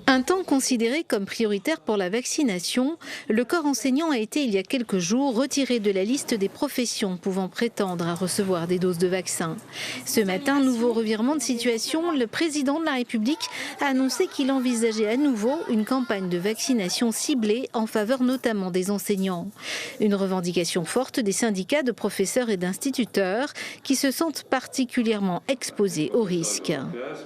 Un temps considéré comme prioritaire pour la vaccination, le corps enseignant a été il y a quelques jours retiré de la liste des professions pouvant prétendre à recevoir des doses de vaccin. Ce matin, nouveau revirement de situation, le président de la République a annoncé qu'il envisageait à nouveau une campagne de vaccination ciblée en faveur notamment des enseignants. Une revendication forte des syndicats de professeurs et d'instituteurs qui se sentent particulièrement exposés au risque.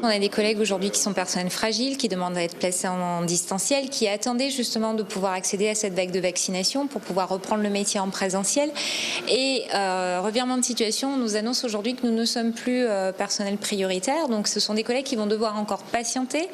On a des collègues aujourd'hui qui sont personnes fragiles, qui demandent à être placées en distanciel, qui attendaient justement de pouvoir accéder à cette vague de vaccination pour pouvoir reprendre le métier en présentiel. Et revirement de situation, on nous annonce aujourd'hui que nous ne sommes plus personnel prioritaire. Donc ce sont des collègues qui vont devoir encore patienter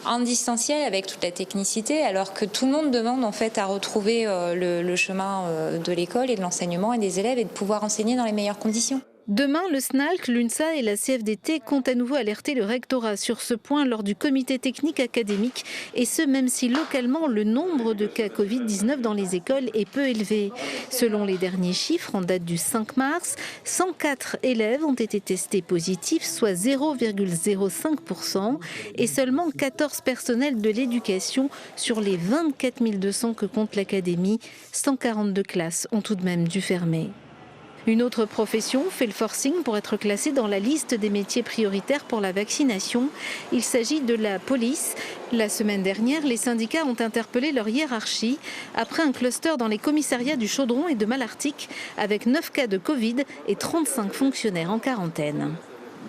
en distanciel avec toute la technicité, alors que tout le monde demande en fait à retrouver le chemin de l'école et de l'enseignement et des élèves et de pouvoir enseigner dans les meilleures conditions. Demain, le SNALC, l'UNSA et la CFDT comptent à nouveau alerter le rectorat sur ce point lors du comité technique académique, et ce même si localement le nombre de cas Covid-19 dans les écoles est peu élevé. Selon les derniers chiffres en date du 5 mars, 104 élèves ont été testés positifs, soit 0,05%, et seulement 14 personnels de l'éducation sur les 24 200 que compte l'académie. 142 classes ont tout de même dû fermer. Une autre profession fait le forcing pour être classée dans la liste des métiers prioritaires pour la vaccination. Il s'agit de la police. La semaine dernière, les syndicats ont interpellé leur hiérarchie après un cluster dans les commissariats du Chaudron et de Malartic avec 9 cas de Covid et 35 fonctionnaires en quarantaine.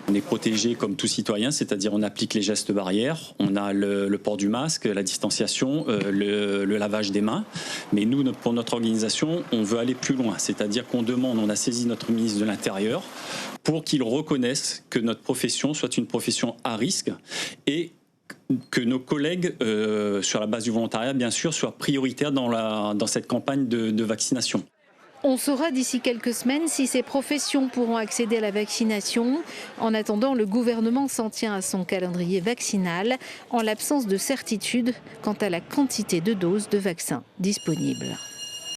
On est protégé comme tout citoyen, c'est-à-dire on applique les gestes barrières, on a le port du masque, la distanciation, le lavage des mains. Mais nous, pour notre organisation, on veut aller plus loin, c'est-à-dire qu'on demande, on a saisi notre ministre de l'Intérieur pour qu'il reconnaisse que notre profession soit une profession à risque et que nos collègues, sur la base du volontariat, bien sûr, soient prioritaires dans cette campagne de vaccination. On saura d'ici quelques semaines si ces professions pourront accéder à la vaccination. En attendant, le gouvernement s'en tient à son calendrier vaccinal en l'absence de certitude quant à la quantité de doses de vaccins disponibles.